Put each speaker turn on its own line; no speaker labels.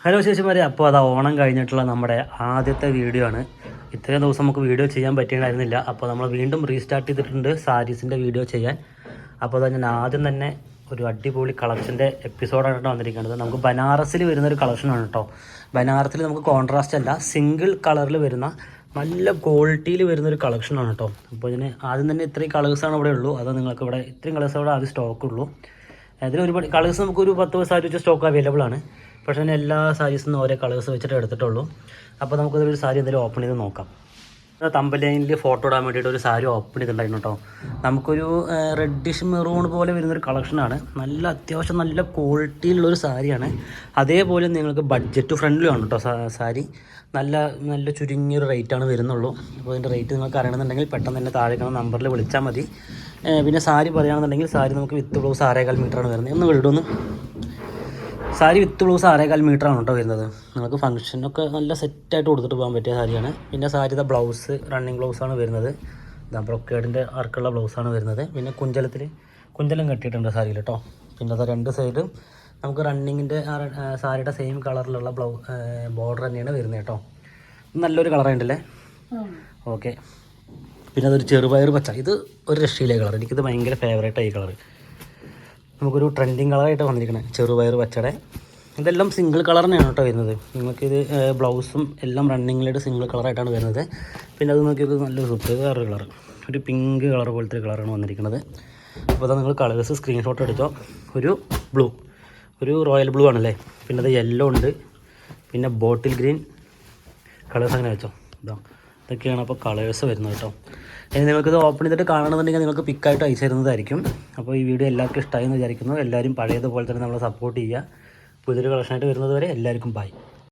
Hello ചേച്ചിമാരെ, അപ്പോൾ അത് ഓണം കഴിഞ്ഞിട്ടുള്ള നമ്മുടെ ആദ്യത്തെ വീഡിയോ ആണ്. ഇത്രയും ദിവസം നമുക്ക് വീഡിയോ ചെയ്യാൻ പറ്റിയിട്ടുണ്ടായിരുന്നില്ല. അപ്പോൾ നമ്മൾ വീണ്ടും റീസ്റ്റാർട്ട് ചെയ്തിട്ടുണ്ട് സാരീസിൻ്റെ വീഡിയോ ചെയ്യാൻ. അപ്പോൾ അത് ഞാൻ ആദ്യം തന്നെ ഒരു അടിപൊളി കളക്ഷൻ്റെ എപ്പിസോഡാണ് വന്നിരിക്കുന്നത്. നമുക്ക് ബനാറസിൽ വരുന്നൊരു കളക്ഷനാണ് കേട്ടോ. ബനാറസിൽ നമുക്ക് കോൺട്രാസ്റ്റ് അല്ല, സിംഗിൾ കളറിൽ വരുന്ന നല്ല ക്വാളിറ്റിയിൽ വരുന്നൊരു കളക്ഷനാണ് കേട്ടോ. അപ്പോൾ ഇതിന് ആദ്യം തന്നെ ഇത്രയും കളേഴ്സാണ് ഇവിടെ ഉള്ളൂ. അത് നിങ്ങൾക്ക് ഇവിടെ ഇത്രയും കളേഴ്സ് ഇവിടെ ആദ്യം സ്റ്റോക്ക് ഉള്ളൂ. അതിന് ഒരുപാട് കളേഴ്സ് നമുക്കൊരു 10 സാരി വെച്ച് സ്റ്റോക്ക് അവൈലബിൾ ആണ്. പക്ഷേ ഞാൻ എല്ലാ സാരീസിൽ നിന്നും ഓരോ കളേഴ്സ് വെച്ചിട്ട് എടുത്തിട്ടുള്ളൂ. അപ്പോൾ നമുക്കതൊരു സാരി എന്തെങ്കിലും ഓപ്പൺ ചെയ്ത് നോക്കാം. തമ്പലൈനിൽ ഫോട്ടോ ഇടാൻ വേണ്ടിയിട്ട് ഒരു സാരി ഓപ്പൺ ചെയ്തിട്ടുണ്ടായിരുന്നു കേട്ടോ. നമുക്കൊരു റെഡിഷ് മെറൂൺ പോലെ വരുന്നൊരു കളക്ഷനാണ്. നല്ല അത്യാവശ്യം നല്ല ക്വാളിറ്റിയിലുള്ളൊരു സാരിയാണ്. അതേപോലെ നിങ്ങൾക്ക് ബഡ്ജറ്റ് ഫ്രണ്ട്ലി ആണ് കേട്ടോ സാരി. നല്ല ചുരുങ്ങിയൊരു റേറ്റാണ് വരുന്നുള്ളൂ. അപ്പോൾ അതിൻ്റെ റേറ്റ് നിങ്ങൾക്ക് അറിയണമെന്നുണ്ടെങ്കിൽ പെട്ടെന്ന് തന്നെ താഴെ കാണുന്ന നമ്പറിൽ വിളിച്ചാൽ മതി. പിന്നെ സാരി പറയുകയാണെന്നുണ്ടെങ്കിൽ സാരി നമുക്ക് വിത്ത് ബ്ലൗസ് 6.25 മീറ്ററാണ് വരുന്നത്. ഒന്ന് വിടുന്നു. സാരി വിത്ത് ബ്ലൗസ് 6.25 മീറ്ററാണ് കേട്ടോ വരുന്നത്. നിങ്ങൾക്ക് ഫംഗ്ഷനൊക്കെ നല്ല സെറ്റായിട്ട് കൊടുത്തിട്ട് പോകാൻ പറ്റിയ സാരിയാണ്. പിന്നെ സാരിയുടെ ബ്ലൗസ് റണ്ണിങ് ബ്ലൗസാണ് വരുന്നത്. ബ്രൊക്കേഡിൻ്റെ വർക്കുള്ള ബ്ലൗസാണ് വരുന്നത്. പിന്നെ കുഞ്ചലം കെട്ടിയിട്ടുണ്ട് സാരിയിൽ കേട്ടോ. പിന്നെ അത് രണ്ട് സൈഡും നമുക്ക് റണ്ണിങ്ങിൻ്റെ സാരിയുടെ സെയിം കളറിലുള്ള ബോർഡർ തന്നെയാണ് വരുന്നത് കേട്ടോ. നല്ലൊരു കളറായിട്ടല്ലേ? ഓക്കെ. പിന്നെ അതൊരു ചെറുപയർ പച്ച, ഇത് ഒരു രക്ഷയിലെ കളർ. എനിക്കിത് ഭയങ്കര ഫേവറേറ്റായി കളർ. നമുക്കൊരു ട്രെൻഡിങ് കളറായിട്ട് വന്നിരിക്കുന്നത് ചെറുപയർ പച്ചയുടെ. ഇതെല്ലാം സിംഗിൾ കളർ തന്നെയാണ് കേട്ടോ വരുന്നത്. നിങ്ങൾക്കിത് ബ്ലൗസും എല്ലാം റണ്ണിങ്ങിലായിട്ട് സിംഗിൾ കളറായിട്ടാണ് വരുന്നത്. പിന്നെ അത് നോക്കിയത് നല്ലൊരു സൂപ്പർ വേറൊരു കളർ, ഒരു പിങ്ക് കളർ പോലത്തെ കളറാണ് വന്നിരിക്കുന്നത്. അപ്പോൾ അത് നിങ്ങൾ കളേഴ്സ് സ്ക്രീൻഷോട്ട് എടുത്തോ. ഒരു റോയൽ ബ്ലൂ ആണല്ലേ. പിന്നെ അത് യെല്ലോ ഉണ്ട്, പിന്നെ ബോട്ടിൽ ഗ്രീൻ കളേഴ്സ് അങ്ങനെ വെച്ചോ. ഇതൊക്കെയാണ് അപ്പോൾ കളേഴ്സ് വരുന്നത് കേട്ടോ. ഇനി നിങ്ങൾക്കിത് ഓപ്പൺ ചെയ്തിട്ട് കാണണമെന്നുണ്ടെങ്കിൽ നിങ്ങൾക്ക് പിക്കായിട്ട് അയച്ചു തരുന്നതായിരിക്കും. അപ്പോൾ ഈ വീഡിയോ എല്ലാവർക്കും ഇഷ്ടമായി എന്ന് വിചാരിക്കുന്നു. എല്ലാവരും പഴയതുപോലെ തന്നെ നമ്മളെ സപ്പോർട്ട് ചെയ്യുക. പുതിയൊരു കളക്ഷനായിട്ട് വരുന്നത് വരെ എല്ലാവർക്കും ബൈ.